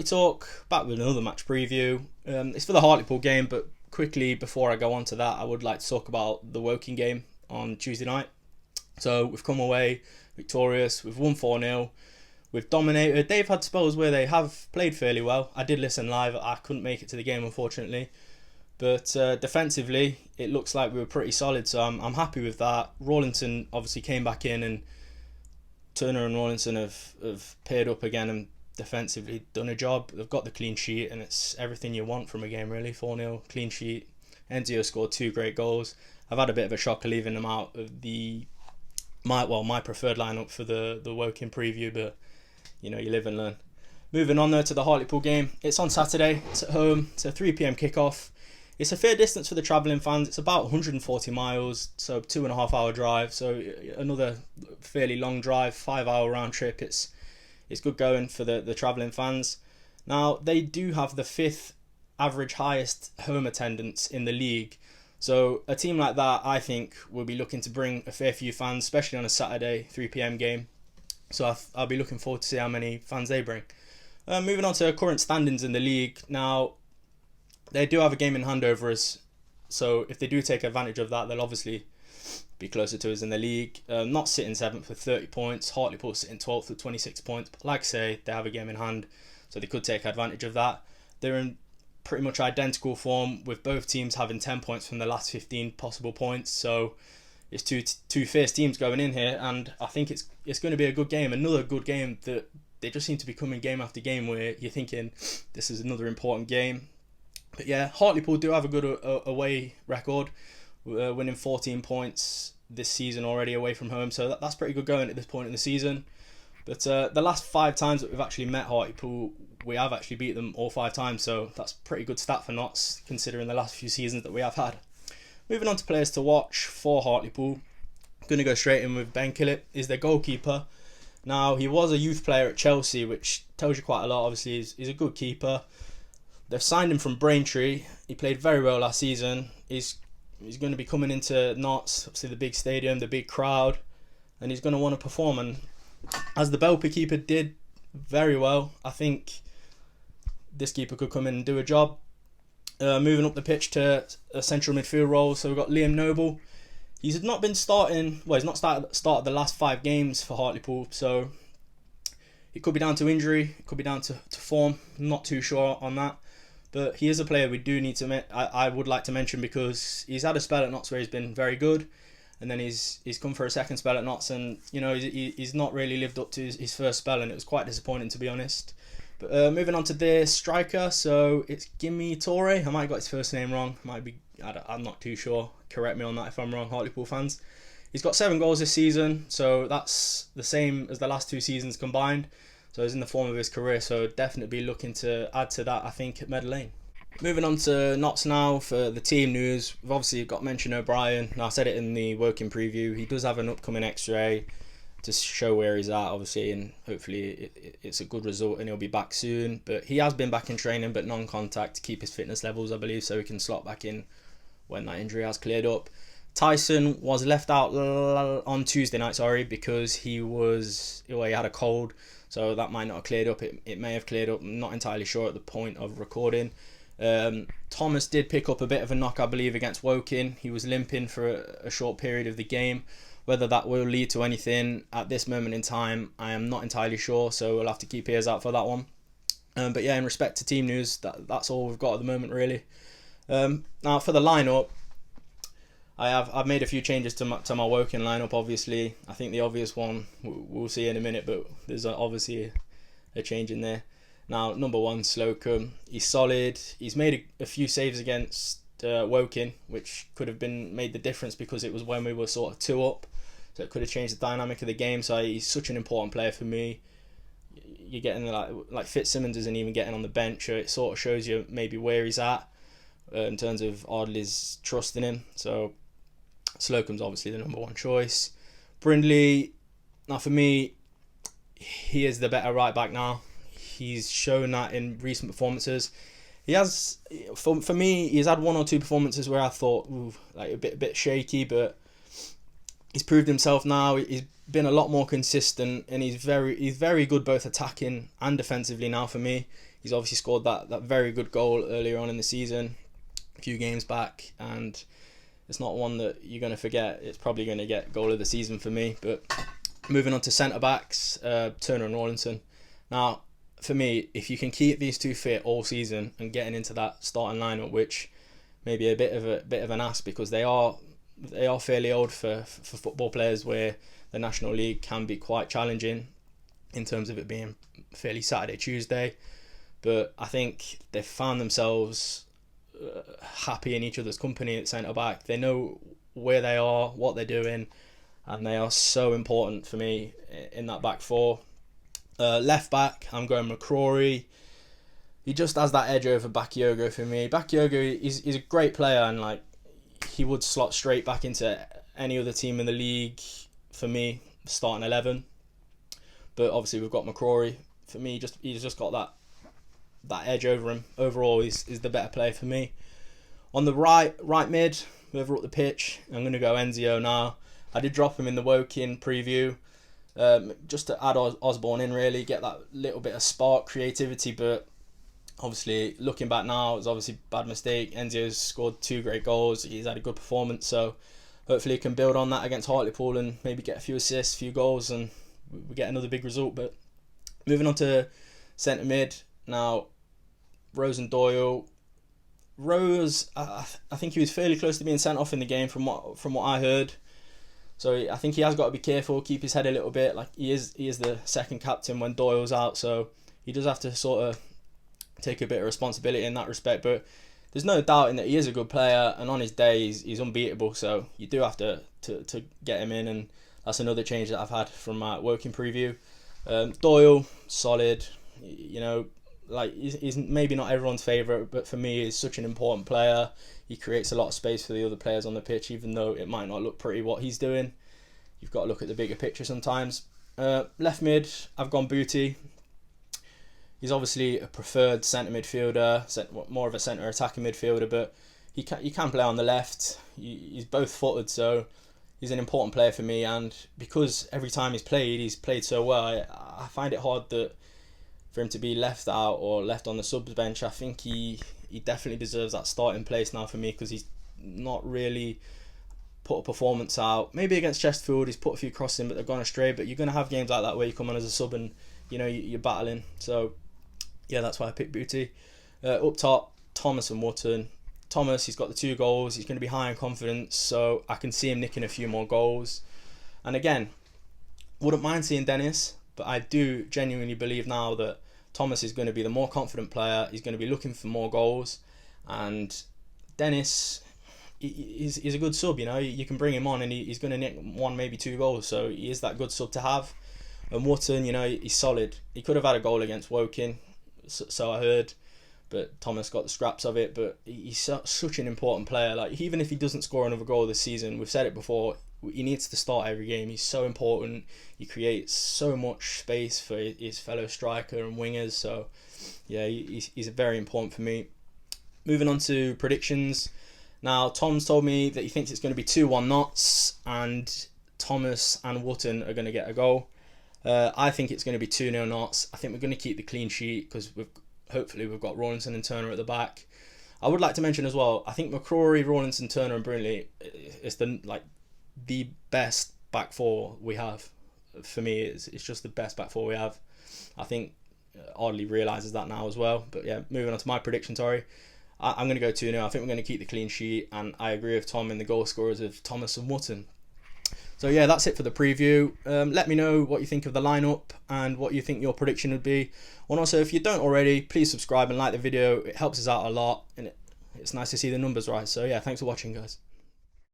Talk, back with another match preview. It's for the Hartlepool game, but quickly before I go on to that, I would like to talk about the Woking game on Tuesday night. So we've come away victorious, we've won 4-0, we've dominated. They've had spells where they have played fairly well. I did listen live, I couldn't make it to the game unfortunately. But defensively, it looks like we were pretty solid, so I'm happy with that. Rawlinson obviously came back in, and Turner and Rawlinson have paired up again and defensively done a job. They've got the clean sheet, and it's everything you want from a game really. 4-0, clean sheet. Enzio scored 2 great goals. I've had a bit of a shocker leaving them out of my preferred lineup for the Woking preview, but you live and learn. Moving on though to the Hartlepool game. It's on Saturday, it's at home, it's a 3 p.m. kickoff. It's a fair distance for the travelling fans. It's about 140 miles, so 2.5 hour drive. So another fairly long drive, 5 hour round trip. It's good going for the travelling fans. Now, they do have the 5th average highest home attendance in the league. So a team like that, I think, will be looking to bring a fair few fans, especially on a Saturday 3 p.m. game. So I'll be looking forward to see how many fans they bring. Moving on to current standings in the league. Now, they do have a game in hand over us, so if they do take advantage of that, they'll obviously be closer to us in the league. Not sitting 7th with 30 points, Hartlepool sitting 12th with 26 points. But like I say, they have a game in hand, so they could take advantage of that. They're in pretty much identical form, with both teams having 10 points from the last 15 possible points. So it's two fierce teams going in here, and I think it's going to be a good game. Another good game that they just seem to be coming game after game where you're thinking this is another important game. But yeah, Hartlepool do have a good away record, winning 14 points this season already away from home, so that's pretty good going at this point in the season. But the last 5 times that we've actually met Hartlepool, we have actually beat them all 5 times, so that's a pretty good stat for Notts, considering the last few seasons that we have had. Moving on to players to watch for Hartlepool, I'm going to go straight in with Ben Killip. He's their goalkeeper. Now, he was a youth player at Chelsea, which tells you quite a lot. Obviously, he's a good keeper. They've signed him from Braintree. He played very well last season. He's going to be coming into Notts, obviously the big stadium, the big crowd, and he's going to want to perform. And as the Belper keeper did very well, I think this keeper could come in and do a job. Moving up the pitch to a central midfield role, so we've got Liam Noble. He's not been starting, he's not started the last 5 games for Hartlepool, so it could be down to injury, it could be down to form, I'm not too sure on that. But he is a player we do need to I would like to mention, because he's had a spell at Notts where he's been very good, and then he's come for a second spell at Notts, and he's not really lived up to his first spell, and it was quite disappointing, to be honest. But moving on to their striker, so it's Gimme Torre. I might have got his first name wrong. I'm not too sure. Correct me on that if I'm wrong, Hartlepool fans. He's got 7 goals this season, so that's the same as the last 2 seasons combined. So he's in the form of his career, so definitely be looking to add to that, I think, at Meadow Lane. Moving on to Notts now for the team news. We've obviously got mention O'Brien. Now, I said it in the Woking preview. He does have an upcoming X-ray to show where he's at, obviously, and hopefully it's a good result and he'll be back soon. But he has been back in training, but non-contact, to keep his fitness levels, I believe, so he can slot back in when that injury has cleared up. Tyson was left out on Tuesday night, because he had a cold, so that might not have cleared up. It may have cleared up, I'm not entirely sure at the point of recording. Thomas did pick up a bit of a knock, I believe, against Woking. He was limping for a short period of the game. Whether that will lead to anything at this moment in time, I am not entirely sure, so we'll have to keep ears out for that one. But yeah, in respect to team news, that's all we've got at the moment, really. Now for the lineup, I've made a few changes to my Woking lineup. Obviously, I think the obvious one we'll see in a minute, but there's obviously a change in there. Now, number 1, Slocum. He's solid. He's made a few saves against Woking, which could have made the difference, because it was when we were sort of 2 up, so it could have changed the dynamic of the game. So he's such an important player for me. You're getting like Fitzsimmons isn't even getting on the bench, so it sort of shows you maybe where he's at in terms of Ardley's trust in him. So Slocum's obviously the number 1 choice. Brindley, now for me, he is the better right back now. He's shown that in recent performances. He has, for me, he's had 1 or 2 performances where I thought, like a bit shaky, but he's proved himself now. He's been a lot more consistent, and he's very good both attacking and defensively now for me. He's obviously scored that very good goal earlier on in the season, a few games back, and it's not one that you're going to forget. It's probably going to get goal of the season for me. But moving on to centre backs, Turner and Rawlinson. Now, for me, if you can keep these two fit all season and getting into that starting lineup, which may be a bit of an ask because they are fairly old for football players, where the National League can be quite challenging in terms of it being fairly Saturday, Tuesday. But I think they've found themselves happy in each other's company at centre back. They know where they are, what they're doing, and they are so important for me in that back four. Left back, I'm going McCrory. He just has that edge over Bakayoko for me. Bakayoko is a great player, and like he would slot straight back into any other team in the league for me, starting 11. But obviously we've got McCrory. For me, he's just got that edge over him. Overall, he's the better player for me. On the right mid, whoever up the pitch, I'm going to go Enzio now. I did drop him in the Woking preview, just to add Osborne in, really, get that little bit of spark, creativity. But obviously, looking back now, it's obviously a bad mistake. Enzio's scored 2 great goals. He's had a good performance, so hopefully he can build on that against Hartlepool and maybe get a few assists, a few goals, and we get another big result. But moving on to centre mid now, Rose and Doyle. Rose, I think he was fairly close to being sent off in the game from what I heard. So I think he has got to be careful, keep his head a little bit. Like he is the second captain when Doyle's out, so he does have to sort of take a bit of responsibility in that respect. But there's no doubting that he is a good player, and on his day he's unbeatable. So you do have to get him in, and that's another change that I've had from my Woking preview. Doyle, solid. You know, like he's maybe not everyone's favourite, but for me, he's such an important player. He creates a lot of space for the other players on the pitch, even though it might not look pretty what he's doing. You've got to look at the bigger picture sometimes. Left mid, I've gone Booty. He's obviously a preferred centre midfielder, more of a centre attacking midfielder, but he can play on the left. He's both footed, so he's an important player for me. And because every time he's played so well, I find it hard that for him to be left out or left on the subs bench. I think he definitely deserves that starting place now for me, because he's not really put a performance out. Maybe against Chesterfield he's put a few crosses in, but they've gone astray. But you're going to have games like that where you come on as a sub and you're battling. So yeah, that's why I picked Booty. Up top, Thomas and Wootton. Thomas, he's got the 2 goals. He's going to be high in confidence, so I can see him nicking a few more goals. And again, wouldn't mind seeing Dennis, but I do genuinely believe now that Thomas is going to be the more confident player. He's going to be looking for more goals, and Dennis, he's a good sub. You can bring him on and he's going to nick 1, maybe 2 goals. So he is that good sub to have. And Wootton, he's solid. He could have had a goal against Woking, so I heard, but Thomas got the scraps of it. But he's such an important player. Like, even if he doesn't score another goal this season, we've said it before, he needs to start every game. He's so important. He creates so much space for his fellow striker and wingers. So yeah, he's very important for me. Moving on to predictions. Now, Tom's told me that he thinks it's going to be 2-1 Notts, and Thomas and Wootton are going to get a goal. I think it's going to be 2-0 Notts. I think we're going to keep the clean sheet because hopefully we've got Rawlinson and Turner at the back. I would like to mention as well, I think McCrory, Rawlinson, Turner and Brunley is the best back four we have. For me, it's just the best back four we have. I think Ardley realises that now as well. But yeah, moving on to my prediction, I'm going to go 2-0. I think we're going to keep the clean sheet, and I agree with Tom in the goal scorers of Thomas and Wootton. So yeah, that's it for the preview. Let me know what you think of the lineup and what you think your prediction would be. And also, if you don't already, please subscribe and like the video. It helps us out a lot, and it's nice to see the numbers rise. So yeah, thanks for watching, guys.